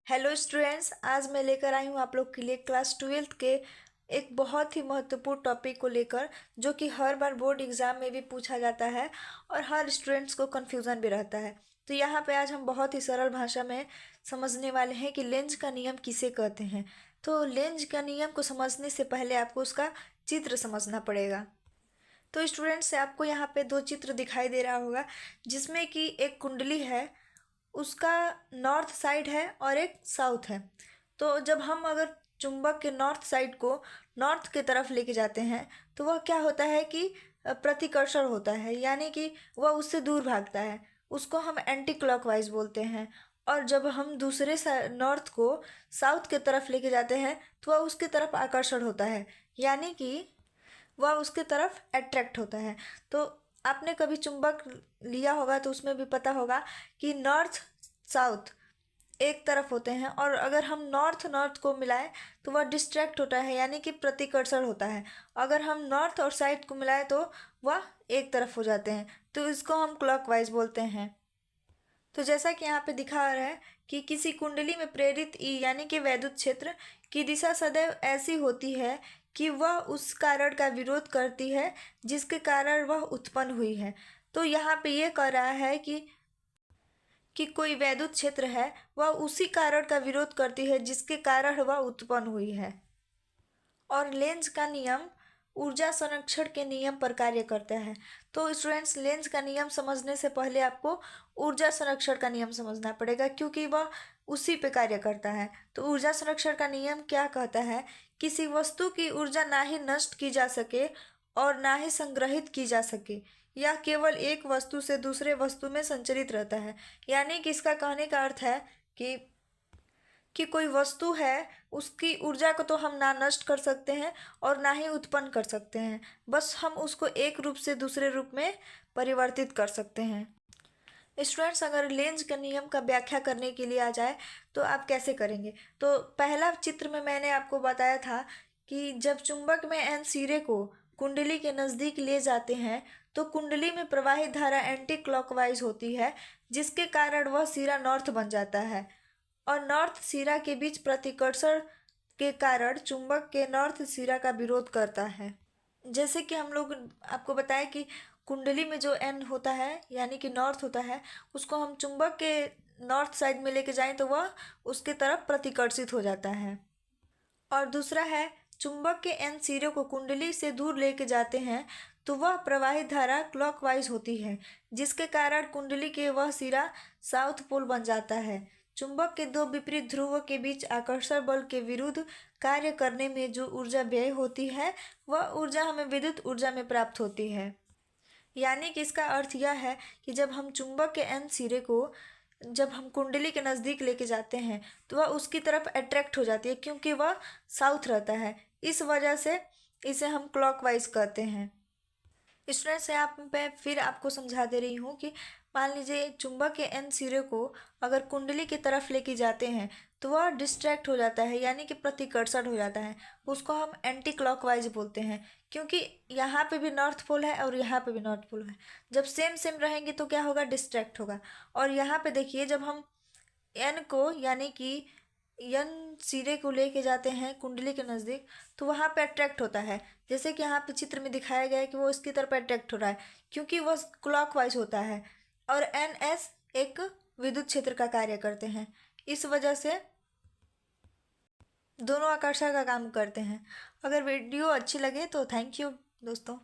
Hello students, आज मैं लेकर आई हूँ आप लोग के लिए क्लास 12th के एक बहुत ही महत्वपूर्ण टॉपिक को लेकर, जो कि हर बार बोर्ड एग्जाम में भी पूछा जाता है और हर स्टूडेंट्स को कन्फ्यूज़न भी रहता है। तो यहाँ पे आज हम बहुत ही सरल भाषा में समझने वाले हैं कि लेंज का नियम किसे कहते हैं। तो लेंज का नियम को समझने से पहले आपको उसका चित्र समझना पड़ेगा। तो स्टूडेंट्स, आपको यहाँ पे दो चित्र दिखाई दे रहा होगा, जिसमें कि एक कुंडली है, उसका नॉर्थ साइड है और एक साउथ है। तो जब हम अगर चुंबक के नॉर्थ साइड को नॉर्थ की तरफ लेके जाते हैं तो वह क्या होता है कि प्रतिकर्षण होता है, यानी कि वह उससे दूर भागता है। उसको हम एंटी क्लॉकवाइज बोलते हैं। और जब हम दूसरे नॉर्थ को साउथ की तरफ लेके जाते हैं तो वह उसकी तरफ आकर्षण होता है, यानी कि वह उसकी तरफ अट्रैक्ट होता है। तो आपने कभी चुंबक लिया होगा तो उसमें भी पता होगा कि नॉर्थ साउथ एक तरफ होते हैं, और अगर हम नॉर्थ नॉर्थ को मिलाएं तो वह डिस्ट्रैक्ट होता है, यानी कि प्रतिकर्षण होता है। अगर हम नॉर्थ और साउथ को मिलाएं तो वह एक तरफ हो जाते हैं, तो इसको हम क्लॉकवाइज बोलते हैं। तो जैसा कि यहाँ पे दिखा रहा है कि किसी कुंडली में प्रेरित ई यानी कि वैद्युत क्षेत्र की दिशा सदैव ऐसी होती है कि वह उस कारण का विरोध करती है जिसके कारण वह उत्पन्न हुई है। तो यहाँ पे ये कह रहा है कि कोई वैद्युत क्षेत्र है, वह उसी कारण का विरोध करती है जिसके कारण वह उत्पन्न हुई है। और लेंज का नियम ऊर्जा संरक्षण के नियम पर कार्य करता है। तो स्टूडेंट्स, लेंज का नियम समझने से पहले आपको ऊर्जा संरक्षण का नियम समझना पड़ेगा, क्योंकि वह उसी पे कार्य करता है। तो ऊर्जा संरक्षण का नियम क्या कहता है? किसी वस्तु की ऊर्जा ना ही नष्ट की जा सके और ना ही संग्रहित की जा सके, यह केवल एक वस्तु से दूसरे वस्तु में संचरित रहता है। यानी कि इसका कहने का अर्थ है कि कोई वस्तु है, उसकी ऊर्जा को तो हम ना नष्ट कर सकते हैं और ना ही उत्पन्न कर सकते हैं, बस हम उसको एक रूप से दूसरे रूप में परिवर्तित कर सकते हैं। स्टूडेंट्स, अगर लेंज के नियम का व्याख्या करने के लिए आ जाए तो आप कैसे करेंगे? तो पहला चित्र में मैंने आपको बताया था कि जब चुंबक में एन सिरे को कुंडली के नज़दीक ले जाते हैं तो कुंडली में प्रवाहित धारा एंटी क्लॉकवाइज होती है, जिसके कारण वह सिरा नॉर्थ बन जाता है। और नॉर्थ सिरा के बीच प्रतिकर्षण के कारण चुंबक के नॉर्थ सिरा का विरोध करता है। जैसे कि हम लोग आपको बताएं कि कुंडली में जो एन होता है यानी कि नॉर्थ होता है, उसको हम चुंबक के नॉर्थ साइड में लेके जाएं तो वह उसके तरफ प्रतिकर्षित हो जाता है। और दूसरा है, चुंबक के एन सिरे को कुंडली से दूर लेके जाते हैं तो वह प्रवाहित धारा क्लॉकवाइज होती है, जिसके कारण कुंडली के वह सिरा साउथ पोल बन जाता है। चुंबक के दो विपरीत ध्रुवों के बीच आकर्षण बल के विरुद्ध कार्य करने में जो ऊर्जा व्यय होती है, वह ऊर्जा हमें विद्युत ऊर्जा में प्राप्त होती है। यानी कि इसका अर्थ यह है कि जब हम चुंबक के एन सिरे को जब हम कुंडली के नज़दीक लेके जाते हैं तो वह उसकी तरफ अट्रैक्ट हो जाती है, क्योंकि वह साउथ रहता है। इस वजह से इसे हम क्लॉकवाइज कहते हैं। स्टूडेंट्स, यहाँ पे फिर आपको समझा दे रही हूँ कि मान लीजिए चुंबक के एन सिरे को अगर कुंडली की तरफ लेके जाते हैं तो वह डिस्ट्रैक्ट हो जाता है, यानी कि प्रतिकर्षण हो जाता है। उसको हम एंटी क्लॉकवाइज बोलते हैं, क्योंकि यहाँ पे भी नॉर्थ पोल है और यहाँ पे भी नॉर्थ पोल है। जब सेम सेम रहेंगे तो क्या होगा? डिस्ट्रैक्ट होगा। और यहाँ पे देखिए, जब हम एन को यानी कि यन सिरे को लेके जाते हैं कुंडली के नज़दीक तो वहाँ पे अट्रैक्ट होता है। जैसे कि यहाँ पे चित्र में दिखाया गया है कि वो इसकी तरफ अट्रैक्ट हो रहा है, क्योंकि वो क्लॉकवाइज होता है। और एन एस एक विद्युत क्षेत्र का कार्य करते हैं, इस वजह से दोनों आकर्षण का काम करते हैं। अगर वीडियो अच्छी लगे तो थैंक यू दोस्तों।